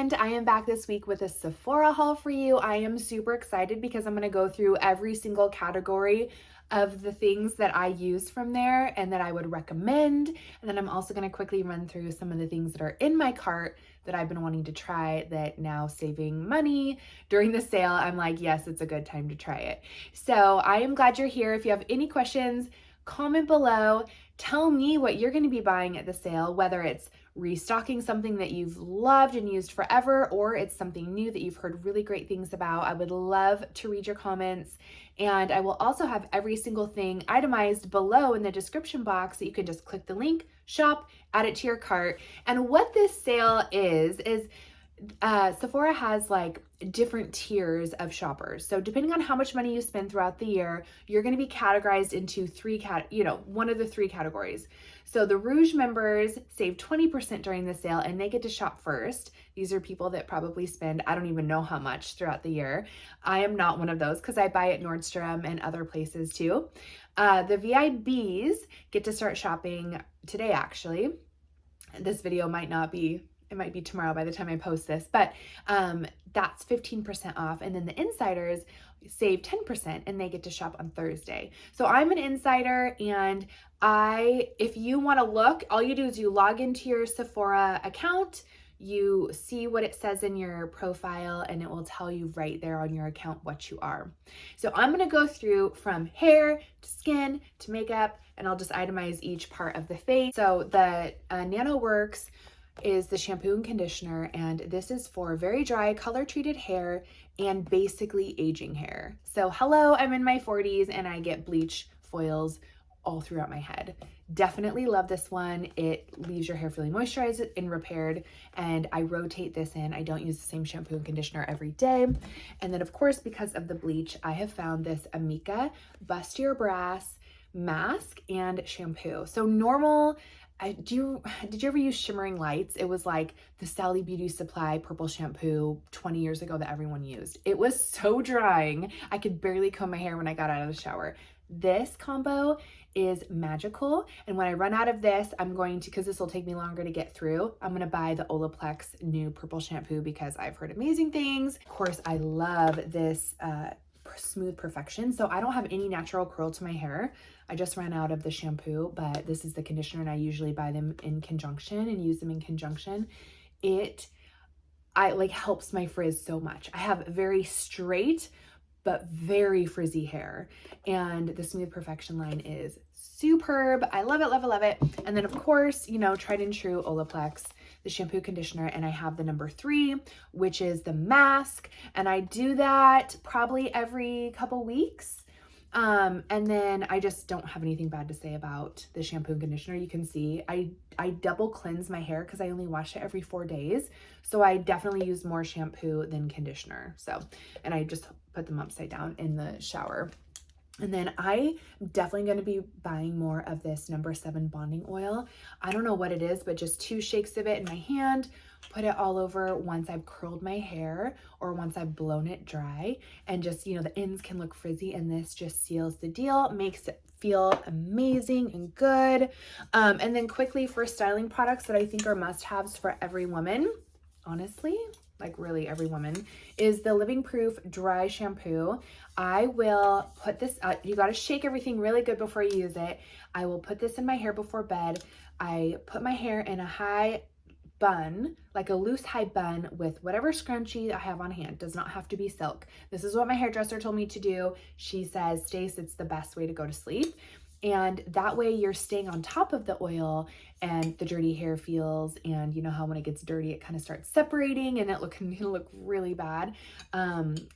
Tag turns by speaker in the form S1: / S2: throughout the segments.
S1: friend. I am back this week with a Sephora haul for you. I am super excited because I'm going to go through every single category of the things that I use from there and that I would recommend. And then I'm also going to quickly run through some of the things that are in my cart that I've been wanting to try that now, saving money during the sale, I'm like, yes, it's a good time to try it. So I am glad you're here. If you have any questions, comment below. Tell me what you're going to be buying at the sale, whether it's restocking something that you've loved and used forever, or it's something new that you've heard really great things about. I would love to read your comments. And I will also have every single thing itemized below in the description box that you can just click the link, shop, add it to your cart. And what this sale is Sephora has like different tiers of shoppers. So depending on how much money you spend throughout the year, you're going to be categorized into one of the three categories. So the Rouge members save 20% during the sale and they get to shop first. These are people that probably spend, I don't even know how much throughout the year. I am not one of those because I buy at Nordstrom and other places too. The VIBs get to start shopping today, actually. This video might not be, it might be tomorrow by the time I post this, but that's 15% off. And then the insiders save 10% and they get to shop on Thursday. So I'm an insider, and if you want to look, all you do is you log into your Sephora account, you see what it says in your profile, and it will tell you right there on your account what you are. So I'm going to go through from hair to skin to makeup, and I'll just itemize each part of the face. So the Nanoworks is the shampoo and conditioner, and this is for very dry, color treated hair and basically aging hair. So hello, I'm in my 40s and I get bleach foils all throughout my head. Definitely love this one. It leaves your hair feeling moisturized and repaired, and I rotate this in. I don't use the same shampoo and conditioner every day. And then of course, because of the bleach, I have found this Amika Bust Your Brass mask and shampoo. So normal, did you ever use Shimmering Lights? It was like the Sally Beauty Supply purple shampoo 20 years ago that everyone used. It was so drying. I could barely comb my hair when I got out of the shower. This combo is magical. And when I run out of this, I'm going to, because this will take me longer to get through, I'm going to buy the Olaplex new purple shampoo because I've heard amazing things. Of course, I love this Smooth Perfection. So I don't have any natural curl to my hair. I just ran out of the shampoo, but this is the conditioner and I usually buy them in conjunction and use them in conjunction. I like helps my frizz so much. I have very straight but very frizzy hair, and the Smooth Perfection line is superb. I love it, love it, love it. And then of course, tried and true Olaplex, the shampoo conditioner, and I have the number 3, which is the mask, and I do that probably every couple weeks. And then I just don't have anything bad to say about the shampoo and conditioner. You can see I double cleanse my hair because I only wash it every 4 days. So I definitely use more shampoo than conditioner. So, and I just put them upside down in the shower. And then I'm definitely going to be buying more of this number 7 bonding oil. I don't know what it is, but just 2 shakes of it in my hand, put it all over once I've curled my hair or once I've blown it dry, and just, the ends can look frizzy, and this just seals the deal, makes it feel amazing and good. And then quickly, for styling products that I think are must-haves for every woman, honestly, like really every woman, is the Living Proof Dry Shampoo. I will put this, you got to shake everything really good before you use it. I will put this in my hair before bed. I put my hair in a high bun, like a loose high bun with whatever scrunchie I have on hand. Does not have to be silk. This is what my hairdresser told me to do. She says, Stace, it's the best way to go to sleep. And that way you're staying on top of the oil and the dirty hair feels, and you know how when it gets dirty, it kind of starts separating and it can look really bad.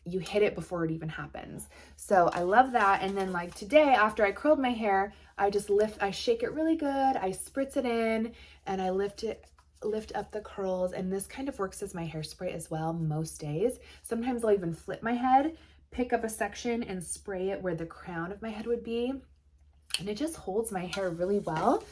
S1: You hit it before it even happens. So I love that. And then like today, after I curled my hair, I shake it really good. I spritz it in and I lift up the curls. And this kind of works as my hairspray as well most days. Sometimes I'll even flip my head, pick up a section and spray it where the crown of my head would be. And it just holds my hair really well.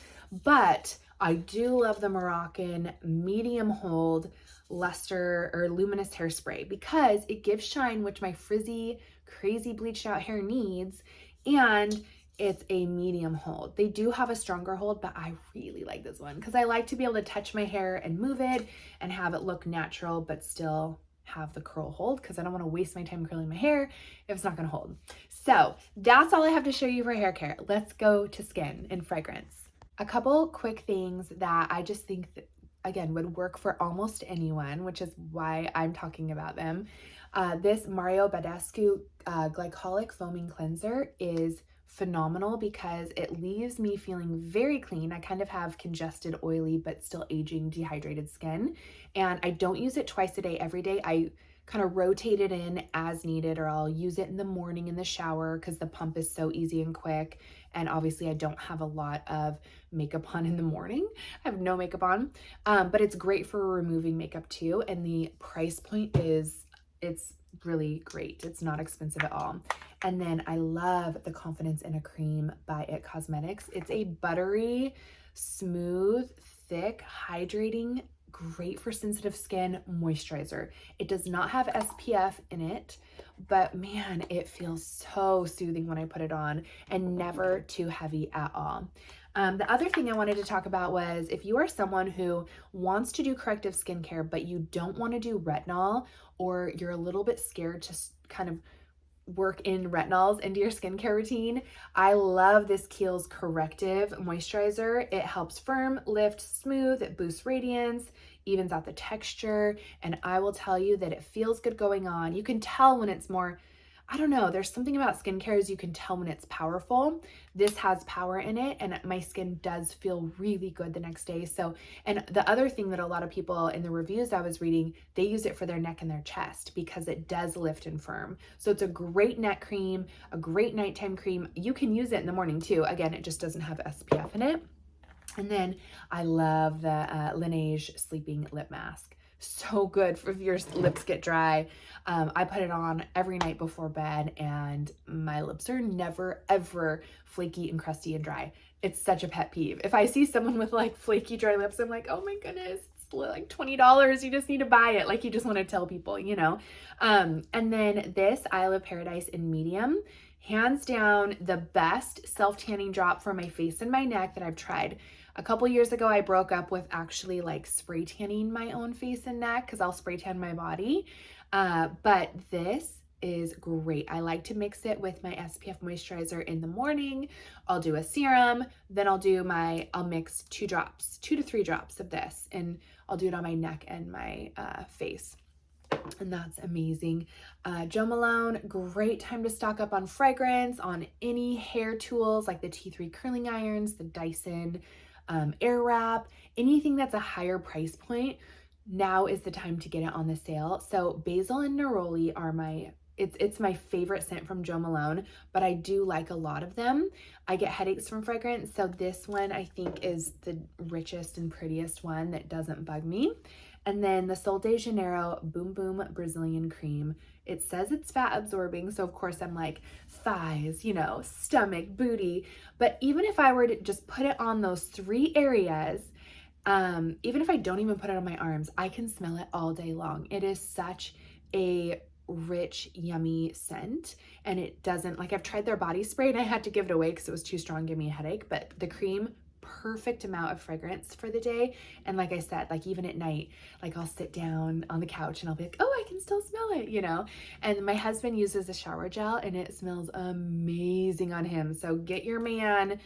S1: But I do love the Moroccan medium hold luster or luminous hairspray because it gives shine, which my frizzy, crazy bleached out hair needs. And it's a medium hold. They do have a stronger hold, but I really like this one because I like to be able to touch my hair and move it and have it look natural, but still have the curl hold because I don't want to waste my time curling my hair if it's not going to hold. So that's all I have to show you for hair care. Let's go to skin and fragrance. A couple quick things that I just think that, again, would work for almost anyone, which is why I'm talking about them. This Mario Badescu Glycolic Foaming Cleanser is phenomenal because it leaves me feeling very clean. I kind of have congested, oily, but still aging, dehydrated skin. And I don't use it twice a day, every day. I kind of rotate it in as needed, or I'll use it in the morning in the shower because the pump is so easy and quick. And obviously I don't have a lot of makeup on in the morning. I have no makeup on, but it's great for removing makeup too. And the price point is, it's really great. It's not expensive at all. And then I love the Confidence in a Cream by It Cosmetics. It's a buttery, smooth, thick, hydrating, great for sensitive skin moisturizer. It does not have SPF in it, but man, it feels so soothing when I put it on and never too heavy at all. The other thing I wanted to talk about was if you are someone who wants to do corrective skincare, but you don't want to do retinol, or you're a little bit scared to kind of work in retinols into your skincare routine, I love this Kiehl's Corrective moisturizer. It helps firm, lift, smooth, it boosts radiance, evens out the texture, and I will tell you that it feels good going on. You can tell when it's more, I don't know, there's something about skincare is you can tell when it's powerful. This has power in it, and my skin does feel really good the next day. So, and the other thing that a lot of people in the reviews I was reading, they use it for their neck and their chest because it does lift and firm. So it's a great neck cream, a great nighttime cream. You can use it in the morning too. Again, it just doesn't have SPF in it. And then I love the Lineage Sleeping Lip Mask. So good for if your lips get dry. I put it on every night before bed and my lips are never, ever flaky and crusty and dry. It's such a pet peeve. If I see someone with like flaky, dry lips, I'm like, oh my goodness, it's like $20. You just need to buy it. Like you just want to tell people, you know? And then this Isle of Paradise in medium, hands down the best self-tanning drop for my face and my neck that I've tried. A couple years ago, I broke up with actually like spray tanning my own face and neck because I'll spray tan my body. But this is great. I like to mix it with my SPF moisturizer in the morning. I'll do a serum, then I'll mix 2 to 3 drops of this, and I'll do it on my neck and my face. And that's amazing. Jo Malone, great time to stock up on fragrance, on any hair tools like the T3 curling irons, the Dyson Air Wrap, anything that's a higher price point. Now is the time to get it on the sale. So Basil and Neroli are it's my favorite scent from Jo Malone, but I do like a lot of them. I get headaches from fragrance, so this one I think is the richest and prettiest one that doesn't bug me. And then the Sol de Janeiro Boom Boom Brazilian Cream. It says it's fat absorbing, so of course I'm like thighs, you know, stomach, booty. But even if I were to just put it on those 3 areas, even if I don't even put it on my arms, I can smell it all day long. It is such a rich, yummy scent, and it doesn't, like I've tried their body spray and I had to give it away because it was too strong, give me a headache, but the cream, perfect amount of fragrance for the day. And like I said, like even at night, like I'll sit down on the couch and I'll be like, oh, I can still smell it, you know? And my husband uses a shower gel and it smells amazing on him. So get your man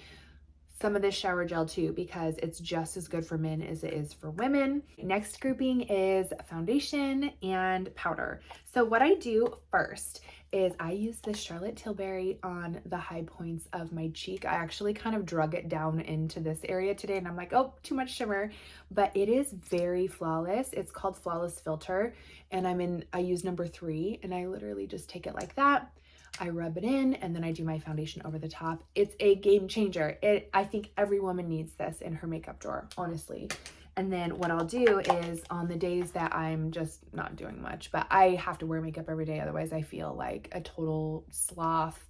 S1: some of this shower gel too, because it's just as good for men as it is for women. Next grouping is foundation and powder. So what I do first is I use this Charlotte Tilbury on the high points of my cheek. I actually kind of drug it down into this area today and I'm like, oh, too much shimmer, but it is very flawless. It's called Flawless Filter and I use number 3 and I literally just take it like that. I rub it in and then I do my foundation over the top. It's a game changer. I think every woman needs this in her makeup drawer, honestly. And then what I'll do is on the days that I'm just not doing much, but I have to wear makeup every day, otherwise I feel like a total sloth,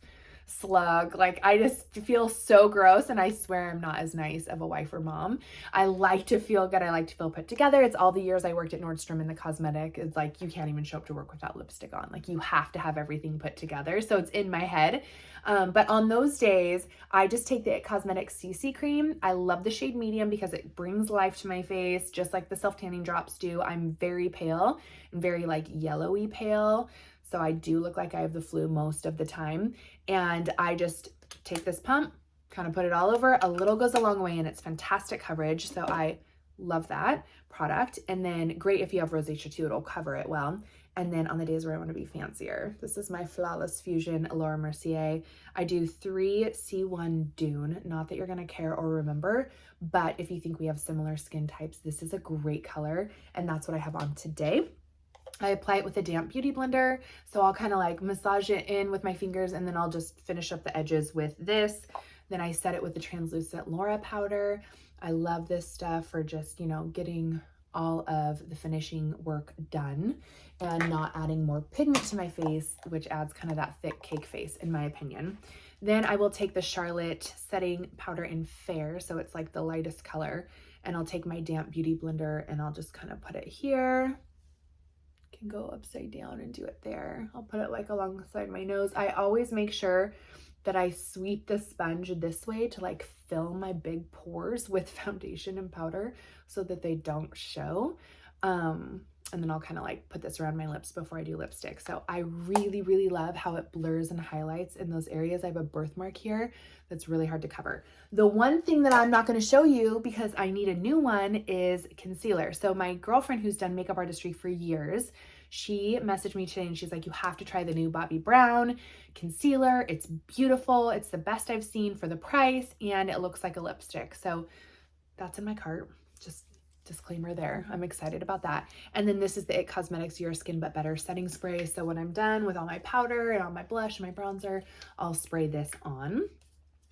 S1: slug. Like, I just feel so gross, and I swear I'm not as nice of a wife or mom. I like to feel good. I like to feel put together. It's all the years I worked at Nordstrom in the cosmetic. It's like, you can't even show up to work without lipstick on. Like, you have to have everything put together. So it's in my head. But on those days, I just take the IT Cosmetics CC cream. I love the shade medium because it brings life to my face, just like the self-tanning drops do. I'm very pale and very like yellowy pale. So I do look like I have the flu most of the time. And I just take this pump, kind of put it all over. A little goes a long way, and it's fantastic coverage. So I love that product. And then great if you have rosacea too, it'll cover it well. And then on the days where I want to be fancier, this is my Flawless Fusion Laura Mercier. I do 3C1 Dune. Not that you're going to care or remember, but if you think we have similar skin types, this is a great color. And that's what I have on today. I apply it with a damp beauty blender. So I'll kind of like massage it in with my fingers, and then I'll just finish up the edges with this. Then I set it with the translucent Laura powder. I love this stuff for just, you know, getting all of the finishing work done and not adding more pigment to my face, which adds kind of that thick cake face in my opinion. Then I will take the Charlotte setting powder in Fair. So it's like the lightest color. And I'll take my damp beauty blender and I'll just kind of put it here. Can go upside down and do it there. I'll put it like alongside my nose. I always make sure that I sweep the sponge this way to like fill my big pores with foundation and powder so that they don't show. And then I'll kind of like put this around my lips before I do lipstick. So I really, really love how it blurs and highlights in those areas. I have a birthmark here that's really hard to cover. The one thing that I'm not going to show you because I need a new one is concealer. So my girlfriend who's done makeup artistry for years, she messaged me today and she's like, you have to try the new Bobbi Brown concealer. It's beautiful. It's the best I've seen for the price, and it looks like a lipstick. So that's in my cart. Just disclaimer there. I'm excited about that. And then this is the IT Cosmetics Your Skin But Better setting spray. So when I'm done with all my powder and all my blush and my bronzer, I'll spray this on.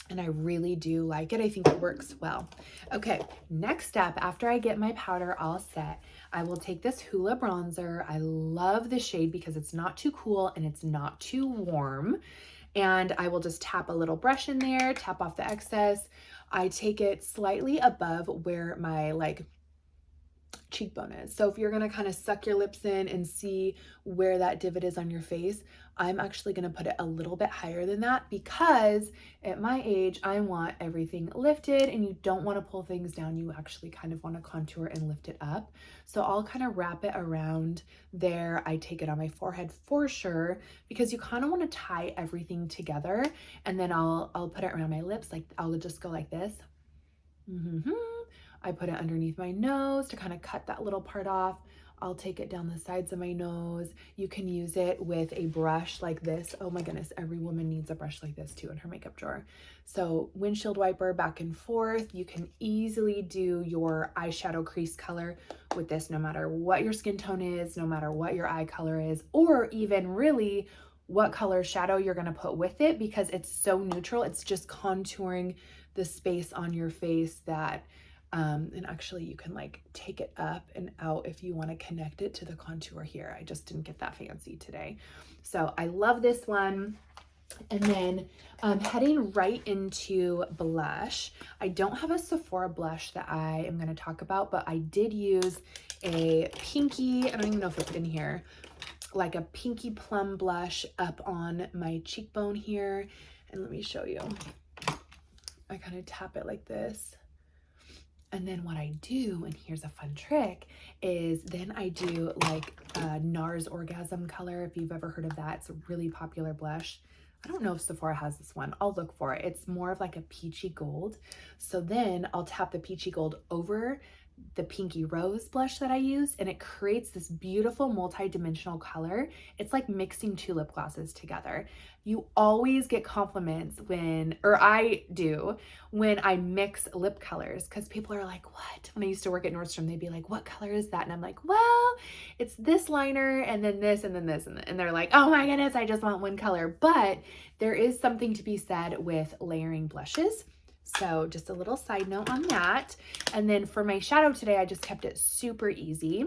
S1: And I really do like it. I think it works well. Okay, next step, after I get my powder all set, I will take this Hoola bronzer. I love the shade because it's not too cool and it's not too warm. And I will just tap a little brush in there, tap off the excess. I take it slightly above where my like cheekbone is. So if you're going to kind of suck your lips in and see where that divot is on your face, I'm actually going to put it a little bit higher than that because at my age, I want everything lifted, and you don't want to pull things down. You actually kind of want to contour and lift it up. So I'll kind of wrap it around there. I take it on my forehead for sure because you kind of want to tie everything together, and then I'll put it around my lips. Like I'll just go like this. I put it underneath my nose to kind of cut that little part off. I'll take it down the sides of my nose. You can use it with a brush like this. Oh my goodness, every woman needs a brush like this too in her makeup drawer. So windshield wiper back and forth. You can easily do your eyeshadow crease color with this no matter what your skin tone is, no matter what your eye color is, or even really what color shadow you're gonna put with it because it's so neutral. It's just contouring the space on your face that and actually you can like take it up and out if you want to connect it to the contour here. I just didn't get that fancy today. So I love this one. And then heading right into blush. I don't have a Sephora blush that I am going to talk about, but I did use a pinky, I don't even know if it's in here, like a pinky plum blush up on my cheekbone here. And let me show you. I kind of tap it like this. And then what I do, and here's a fun trick, is then I do like a Nars Orgasm color. If you've ever heard of that, it's a really popular blush. I don't know if Sephora has this one. I'll look for it. It's more of like a peachy gold. So then I'll tap the peachy gold over the pinky rose blush that I use, and it creates this beautiful multi-dimensional color. It's like mixing two lip glosses together. You always get compliments when, or I do, when I mix lip colors, because people are like, what? When I used to work at Nordstrom, they'd be like, what color is that? And I'm like, well, it's this liner and then this and then this. And they're like, oh my goodness, I just want one color. But there is something to be said with layering blushes. So just a little side note on that. And then for my shadow today, I just kept it super easy.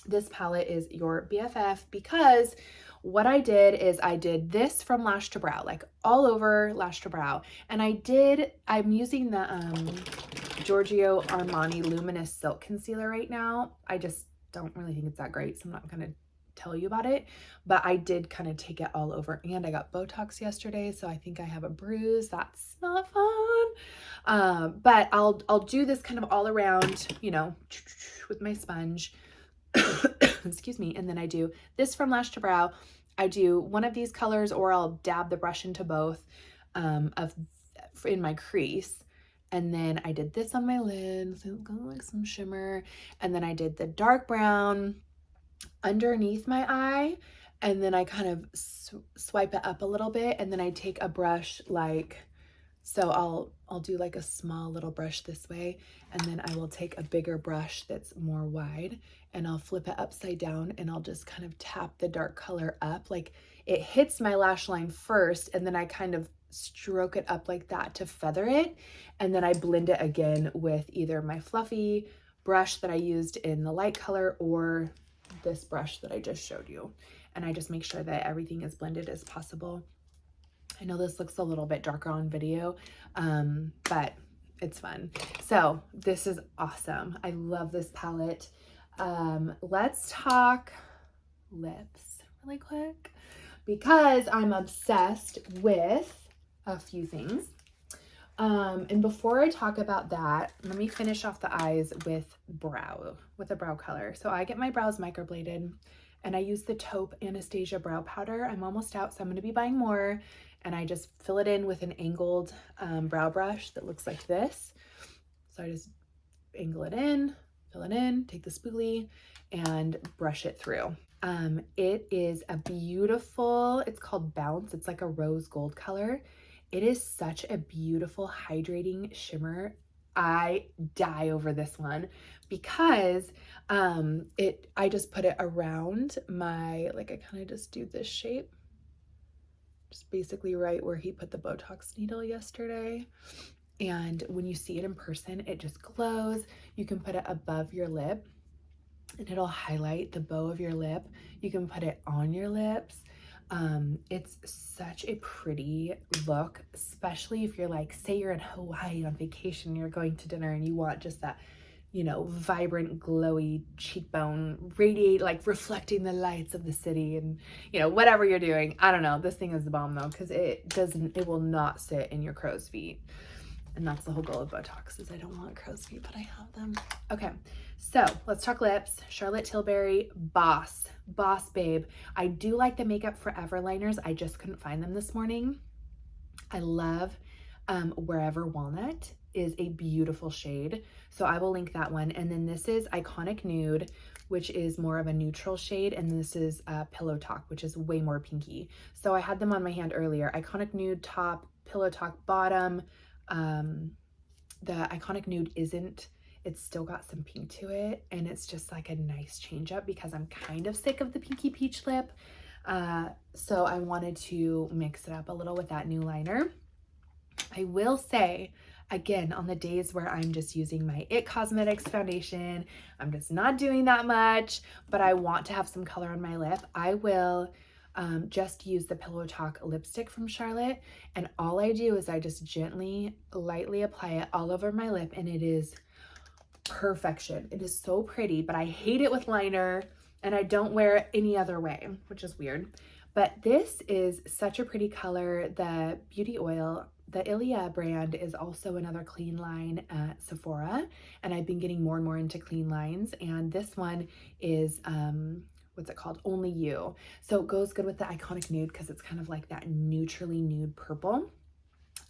S1: This palette is your BFF because what I did is I did this from lash to brow, like all over lash to brow. And I'm using the Giorgio Armani Luminous Silk Concealer right now. I just don't really think it's that great, so I'm not gonna tell you about it, but I did kind of take it all over, and I got Botox yesterday, so I think I have a bruise. That's not fun. But I'll do this kind of all around, you know, with my sponge. Excuse me. And then I do this from lash to brow. I do one of these colors, or I'll dab the brush into both in my crease. And then I did this on my lid, so it's got like some shimmer. And then I did the dark brown underneath my eye, and then I kind of swipe it up a little bit, and then I take a brush like so. I'll do like a small little brush this way, and then I will take a bigger brush that's more wide, and I'll flip it upside down, and I'll just kind of tap the dark color up, like it hits my lash line first, and then I kind of stroke it up like that to feather it, and then I blend it again with either my fluffy brush that I used in the light color or this brush that I just showed you. And I just make sure that everything is blended as possible. I know this looks a little bit darker on video, but it's fun. So this is awesome. I love this palette. Let's talk lips really quick, because I'm obsessed with a few things. And before I talk about that, let me finish off the eyes with a brow color. So I get my brows microbladed, and I use the Taupe Anastasia brow powder. I'm almost out, so I'm going to be buying more. And I just fill it in with an angled brow brush that looks like this. So I just angle it in, fill it in, take the spoolie, and brush it through. It is a beautiful, it's called Bounce. It's like a rose gold color. It is such a beautiful hydrating shimmer. I die over this one because I just put it around my, like I kind of just do this shape, just basically right where he put the Botox needle yesterday. And when you see it in person, it just glows. You can put it above your lip and it'll highlight the bow of your lip. You can put it on your lips. It's such a pretty look, especially if you're like, say you're in Hawaii on vacation, you're going to dinner and you want just that, you know, vibrant, glowy cheekbone, radiate, like reflecting the lights of the city, and, you know, whatever you're doing. I don't know. This thing is the bomb though, because it will not sit in your crow's feet. And that's the whole goal of Botox, is I don't want crow's feet, but I have them. Okay, so let's talk lips. Charlotte Tilbury, Boss Babe. I do like the Makeup Forever liners. I just couldn't find them this morning. I love Wherever Walnut is a beautiful shade. So I will link that one. And then this is Iconic Nude, which is more of a neutral shade. And this is Pillow Talk, which is way more pinky. So I had them on my hand earlier. Iconic Nude top, Pillow Talk bottom. The Iconic Nude isn't, it's still got some pink to it, and it's just like a nice change up because I'm kind of sick of the pinky peach lip. So I wanted to mix it up a little with that new liner. I will say, again, on the days where I'm just using my IT Cosmetics foundation, I'm just not doing that much, but I want to have some color on my lip, I will just use the Pillow Talk lipstick from Charlotte, and all I do is I just gently, lightly apply it all over my lip, and it is perfection. It is so pretty, but I hate it with liner, and I don't wear it any other way, which is weird. But this is such a pretty color. The Beauty Oil, the Ilia brand, is also another clean line at Sephora, and I've been getting more and more into clean lines, and this one is what's it called? Only You. So it goes good with the Iconic Nude because it's kind of like that neutrally nude purple.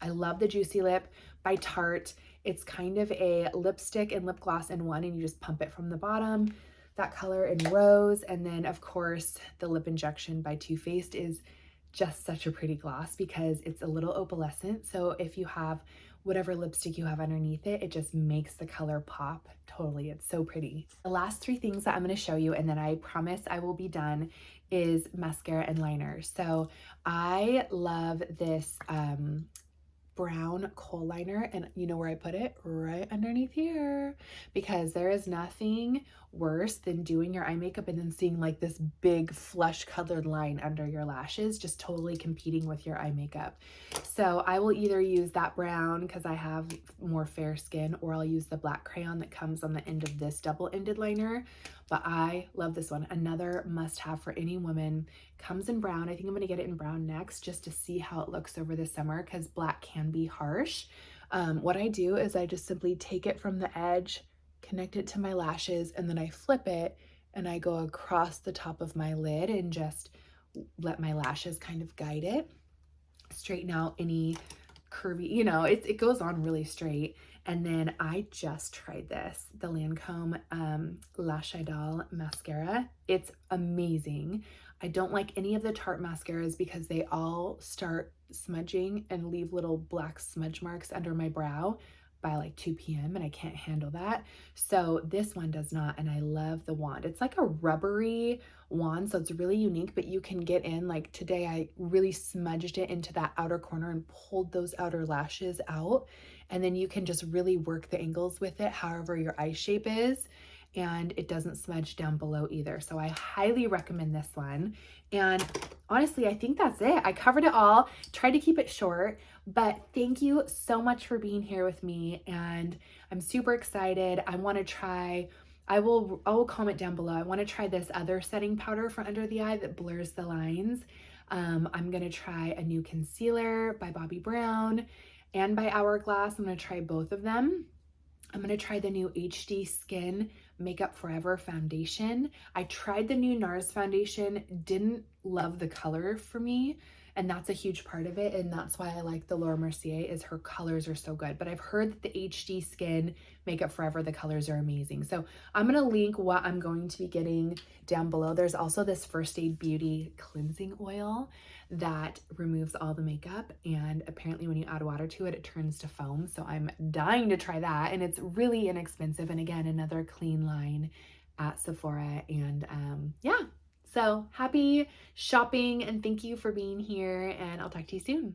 S1: I love the Juicy Lip by Tarte. It's kind of a lipstick and lip gloss in one, and you just pump it from the bottom. That color in Rose. And then of course the Lip Injection by Too Faced is just such a pretty gloss because it's a little opalescent. So if you have whatever lipstick you have underneath it, it just makes the color pop totally. It's so pretty. The last three things that I'm going to show you, and then I promise I will be done, is mascara and liner. So I love this brown kohl liner, and you know where I put it? Right underneath here, because there is nothing worse than doing your eye makeup and then seeing like this big flesh colored line under your lashes, just totally competing with your eye makeup. So I will either use that brown because I have more fair skin, or I'll use the black crayon that comes on the end of this double-ended liner. But I love this one. Another must-have for any woman. Comes in brown. I think I'm going to get it in brown next just to see how it looks over the summer, because black can be harsh. What I do is I just simply take it from the edge, connect it to my lashes, and then I flip it and I go across the top of my lid and just let my lashes kind of guide it. Straighten out any curvy, you know, it goes on really straight. And then I just tried this, the Lancome Lash mascara. It's amazing. I don't like any of the Tarte mascaras because they all start smudging and leave little black smudge marks under my brow by like 2 p.m. and I can't handle that. So this one does not, and I love the wand. It's like a rubbery wand, so it's really unique, but you can get in, like today I really smudged it into that outer corner and pulled those outer lashes out, and then you can just really work the angles with it however your eye shape is, and it doesn't smudge down below either. So I highly recommend this one. And honestly, I think that's it. I covered it all, tried to keep it short, but thank you so much for being here with me, and I'm super excited. I want to try, I will comment down below. I want to try this other setting powder for under the eye that blurs the lines. I'm going to try a new concealer by Bobbi Brown and by Hourglass. I'm going to try both of them. I'm going to try the new HD Skin Makeup Forever foundation. I tried the new Nars foundation, didn't love the color for me, and that's a huge part of it, and that's why I like the Laura Mercier, is her colors are so good. But I've heard that the HD Skin Makeup Forever, the colors are amazing. So I'm going to link what I'm going to be getting down below. There's also this First Aid Beauty cleansing oil that removes all the makeup, and apparently when you add water to it, it turns to foam. So I'm dying to try that, and it's really inexpensive, and again, another clean line at Sephora. And yeah, so happy shopping, and thank you for being here, and I'll talk to you soon.